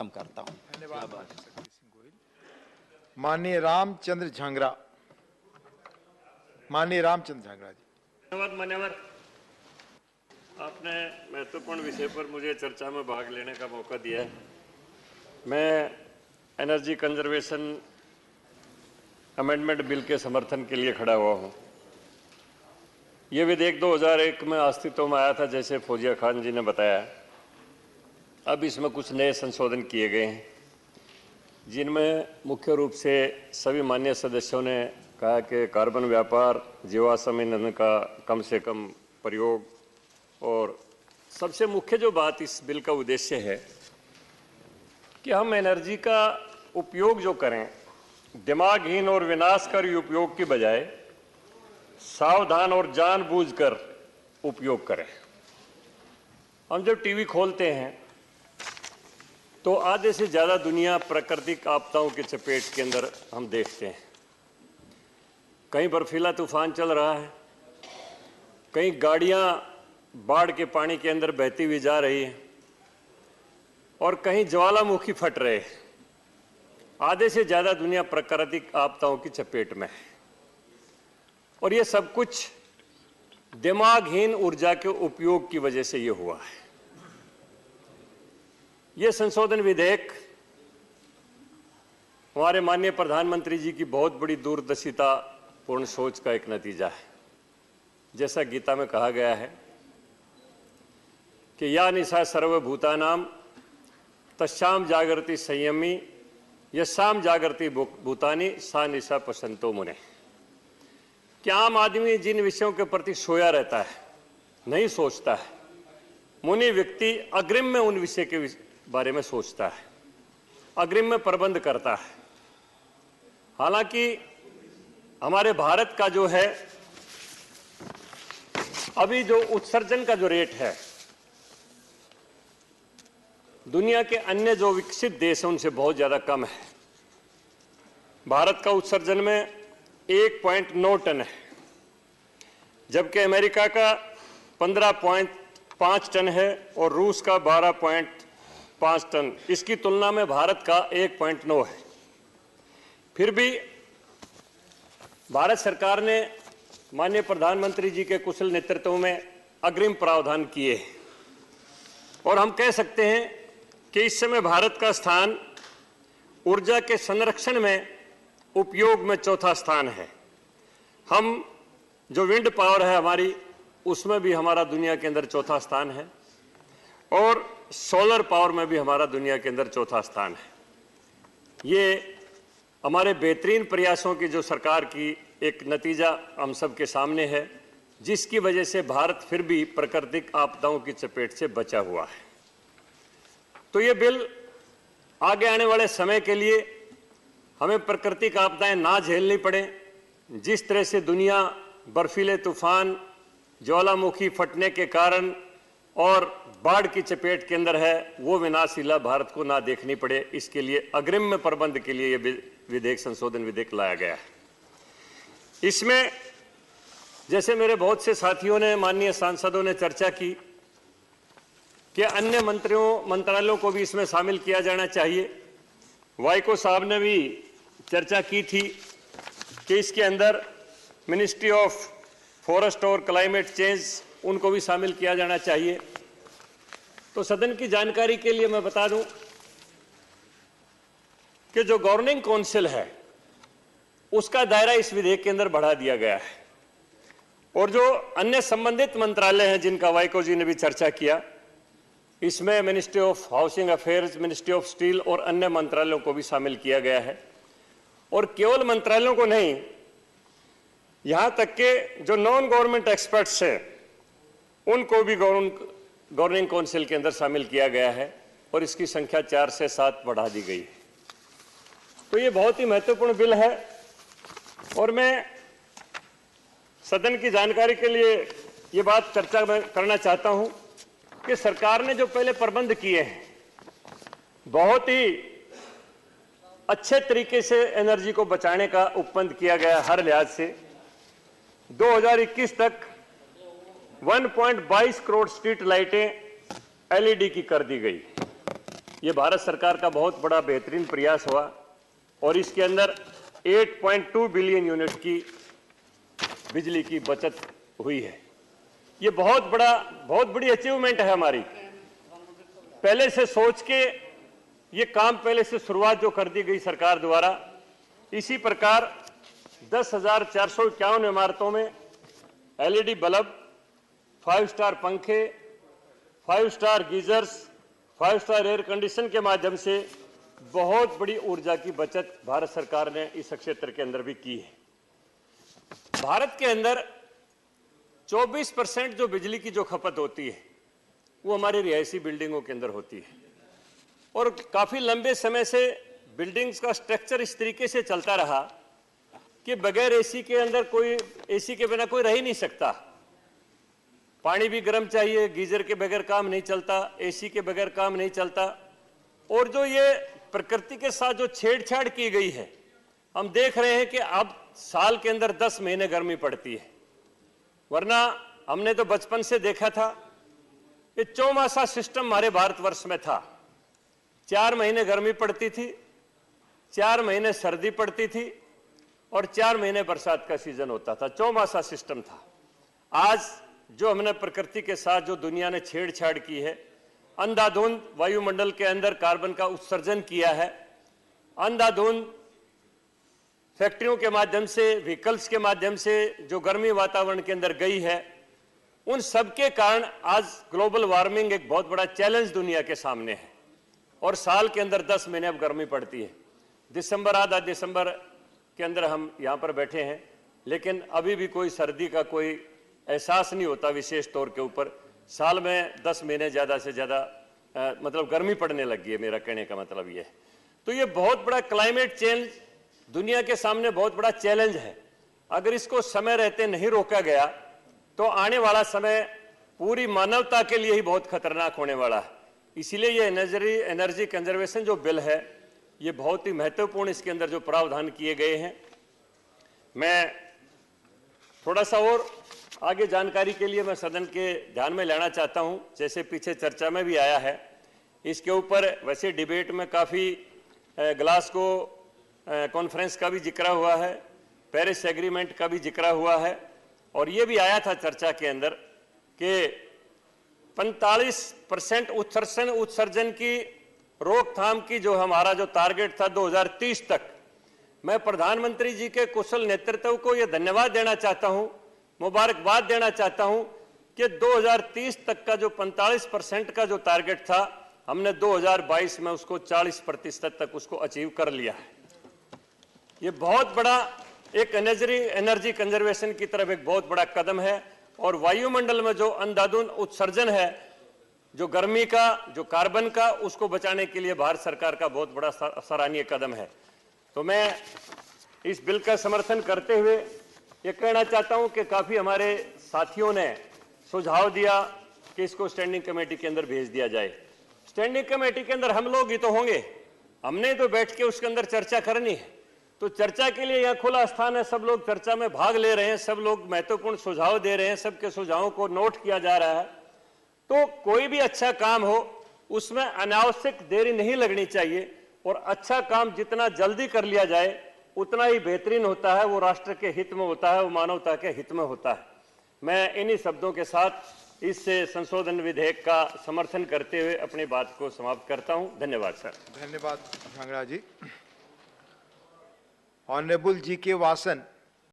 खत्म करता हूं। माननीय रामचंद्र झांगरा। माननीय रामचंद्र झांगरा जी। धन्यवाद मान्यवर, आपने महत्वपूर्ण विषय पर मुझे चर्चा में भाग लेने का मौका दिया है। मैं एनर्जी कंजर्वेशन अमेंडमेंट बिल के समर्थन के लिए खड़ा हुआ हूं। ये विधेयक 2001 में अस्तित्व में आया था, जैसे फौजिया खान जी ने बताया। अब इसमें कुछ नए संशोधन किए गए हैं, जिनमें मुख्य रूप से सभी माननीय सदस्यों ने कहा कि कार्बन व्यापार, जीवाश्म ईंधन का कम से कम प्रयोग, और सबसे मुख्य जो बात इस बिल का उद्देश्य है कि हम एनर्जी का उपयोग जो करें, दिमागहीन और विनाशकारी उपयोग की बजाय सावधान और जानबूझकर उपयोग करें। हम जब टीवी खोलते हैं तो आधे से ज़्यादा दुनिया प्राकृतिक आपदाओं के चपेट के अंदर हम देखते हैं। कहीं बर्फीला तूफान चल रहा है, कहीं गाड़ियां बाढ़ के पानी के अंदर बहती हुई जा रही हैं, और कहीं ज्वालामुखी फट रहे हैं। आधे से ज़्यादा दुनिया प्राकृतिक आपदाओं की चपेट में है, और ये सब कुछ दिमागहीन ऊर्जा के उपयोग की वजह से ये हुआ है। ये संशोधन विधेयक हमारे माननीय प्रधानमंत्री जी की बहुत बड़ी दूरदर्शिता पूर्ण सोच का एक नतीजा है। जैसा गीता में कहा गया है कि या निशा सर्वभूतानाम तस्याम जागृति संयमी यशाम जागृति भूतानी सा निशा पसंतो मुने। क्या आम आदमी जिन विषयों के प्रति सोया रहता है, नहीं सोचता है, मुनि व्यक्ति अग्रिम में उन विषय के बारे में सोचता है, अग्रिम में प्रबंध करता है। हालांकि हमारे भारत का जो है अभी जो उत्सर्जन का जो रेट है, दुनिया के अन्य जो विकसित देश हैं उनसे बहुत ज्यादा कम है। भारत का उत्सर्जन में 1.9 टन है, जबकि अमेरिका का 15.5 टन है और रूस का 12.5 टन। इसकी तुलना में भारत का 1.9 है। फिर भी भारत सरकार ने माननीय प्रधानमंत्री जी के कुशल नेतृत्व में अग्रिम प्रावधान किए हैं, और हम कह सकते हैं कि इस समय भारत का स्थान ऊर्जा के संरक्षण में, उपयोग में चौथा स्थान है। हम जो विंड पावर है हमारी, उसमें भी हमारा दुनिया के अंदर चौथा स्थान है, और सोलर पावर में भी हमारा दुनिया के अंदर चौथा स्थान है। ये हमारे बेहतरीन प्रयासों की जो सरकार की एक नतीजा हम सब के सामने है, जिसकी वजह से भारत फिर भी प्राकृतिक आपदाओं की चपेट से बचा हुआ है। तो ये बिल आगे आने वाले समय के लिए हमें प्राकृतिक आपदाएं ना झेलनी पड़े। जिस तरह से दुनिया बर्फीले तूफान, ज्वालामुखी फटने के कारण और बाढ़ की चपेट के अंदर है, वो विनाशशीला भारत को ना देखनी पड़े, इसके लिए अग्रिम में प्रबंध के लिए ये विधेयक, संशोधन विधेयक लाया गया है। इसमें जैसे मेरे बहुत से साथियों ने, माननीय सांसदों ने चर्चा की कि अन्य मंत्रालयों को भी इसमें शामिल किया जाना चाहिए। वाइको साहब ने भी चर्चा की थी कि इसके अंदर मिनिस्ट्री ऑफ फॉरेस्ट और क्लाइमेट चेंज, उनको भी शामिल किया जाना चाहिए। तो सदन की जानकारी के लिए मैं बता दूं कि जो गवर्निंग काउंसिल है उसका दायरा इस विधेयक के अंदर बढ़ा दिया गया है, और जो अन्य संबंधित मंत्रालय हैं जिनका वाइको जी ने भी चर्चा किया, इसमें ministry of housing affairs, ministry of steel और अन्य मंत्रालयों को भी शामिल किया गया है। और केवल मंत्रालयों को नहीं, यहां तक के जो नॉन गवर्नमेंट एक्सपर्ट्स हैं उनको भी गवर्निंग काउंसिल के अंदर शामिल किया गया है, और इसकी संख्या 4 से 7 बढ़ा दी गई है। तो ये बहुत ही महत्वपूर्ण बिल है, और मैं सदन की जानकारी के लिए ये बात चर्चा करना चाहता हूं कि सरकार ने जो पहले प्रबंध किए हैं, बहुत ही अच्छे तरीके से एनर्जी को बचाने का उपबंध किया गया हर लिहाज से। 2021 तक 1.22 करोड़ स्ट्रीट लाइटें एलईडी की कर दी गई। ये भारत सरकार का बहुत बड़ा बेहतरीन प्रयास हुआ और इसके अंदर 8.2 बिलियन यूनिट की बिजली की बचत हुई है। ये बहुत बड़ी अचीवमेंट है हमारी। पहले से सोच के ये काम पहले से शुरुआत जो कर दी गई सरकार द्वारा, इसी प्रकार 10,451 इमारतों में एलईडी बल्ब, 5 स्टार पंखे, 5 star geysers, 5 star air condition के माध्यम से बहुत बड़ी ऊर्जा की बचत भारत सरकार ने इस क्षेत्र के अंदर भी की है। भारत के अंदर 24% जो बिजली की जो खपत होती है वो हमारी रिहायशी बिल्डिंगों के अंदर होती है और काफी लंबे समय से बिल्डिंग्स का स्ट्रक्चर इस तरीके से चलता रहा कि बगैर एसी के अंदर कोई, एसी के बिना कोई रह ही नहीं सकता। पानी भी गर्म चाहिए, गीजर के बगैर काम नहीं चलता, एसी के बगैर काम नहीं चलता। और जो ये प्रकृति के साथ जो छेड़छाड़ की गई है, हम देख रहे हैं कि अब साल के अंदर 10 महीने गर्मी पड़ती है, वरना हमने तो बचपन से देखा था कि चौमासा सिस्टम हमारे भारतवर्ष में था। 4 महीने गर्मी पड़ती थी, 4 महीने सर्दी पड़ती थी और 4 महीने बरसात का सीजन होता था। चौमासा सिस्टम था। आज जो हमने प्रकृति के साथ जो दुनिया ने छेड़छाड़ की है, अंधाधुंध वायुमंडल के अंदर कार्बन का उत्सर्जन किया है, अंधाधुंध फैक्ट्रियों के माध्यम से, व्हीकल्स के माध्यम से जो गर्मी वातावरण के अंदर गई है, उन सब के कारण आज ग्लोबल वार्मिंग एक बहुत बड़ा चैलेंज दुनिया के सामने है और साल के अंदर 10 महीने अब गर्मी पड़ती है। आधा दिसंबर के अंदर हम यहाँ पर बैठे हैं, लेकिन अभी भी कोई सर्दी का कोई एहसास नहीं होता। विशेष तौर के ऊपर साल में 10 महीने ज़्यादा से ज़्यादा मतलब गर्मी पड़ने लगी है, मेरा कहने का मतलब ये है। तो ये बहुत बड़ा क्लाइमेट चेंज दुनिया के सामने बहुत बड़ा चैलेंज है। अगर इसको समय रहते नहीं रोका गया तो आने वाला समय पूरी मानवता के लिए ही बहुत खतरनाक होने वाला है। इसीलिए ये एनर्जी कंजर्वेशन जो बिल है, ये बहुत ही महत्वपूर्ण, इसके अंदर जो प्रावधान किए गए हैं। मैं थोड़ा सा और आगे जानकारी के लिए मैं सदन के ध्यान में लाना चाहता हूं। जैसे पीछे चर्चा में भी आया है, इसके ऊपर वैसे डिबेट में काफ़ी ग्लासगो कॉन्फ्रेंस का भी जिक्र हुआ है, पेरिस एग्रीमेंट का भी जिक्र हुआ है और ये भी आया था चर्चा के अंदर कि 45% उत्सर्जन की रोकथाम की जो हमारा जो टारगेट था 2030 तक। मैं प्रधानमंत्री जी के कुशल नेतृत्व को यह धन्यवाद देना चाहता हूं, मुबारकबाद देना चाहता हूं कि 2030 तक का जो 45% का जो टारगेट था, हमने 2022 में उसको 40% तक उसको अचीव कर लिया है। ये बहुत बड़ा एक एनर्जी कंजर्वेशन की तरफ एक बहुत बड़ा कदम है और वायुमंडल में जो अंधाधुंध उत्सर्जन है, जो गर्मी का, जो कार्बन का, उसको बचाने के लिए भारत सरकार का बहुत बड़ा सराहनीय कदम है। तो मैं इस बिल का समर्थन करते हुए ये कहना चाहता हूं कि काफी हमारे साथियों ने सुझाव दिया कि इसको स्टैंडिंग कमेटी के अंदर भेज दिया जाए। स्टैंडिंग कमेटी के अंदर हम लोग ही तो होंगे, हमने तो बैठ के उसके अंदर चर्चा करनी है। तो चर्चा के लिए यह खुला स्थान है, सब लोग चर्चा में भाग ले रहे हैं, सब लोग महत्वपूर्ण सुझाव दे रहे हैं, सबके सुझावों को नोट किया जा रहा है। तो कोई भी अच्छा काम हो उसमें अनावश्यक देरी नहीं लगनी चाहिए और अच्छा काम जितना जल्दी कर लिया जाए उतना ही बेहतरीन होता है, वो राष्ट्र के हित में होता है, वो मानवता के हित में होता है। मैं इन्हीं शब्दों के साथ इस संशोधन विधेयक का समर्थन करते हुए अपनी बात को समाप्त करता हूं। धन्यवाद सर। धन्यवाद झांगड़ा जी। ऑनरेबल जी के वासन।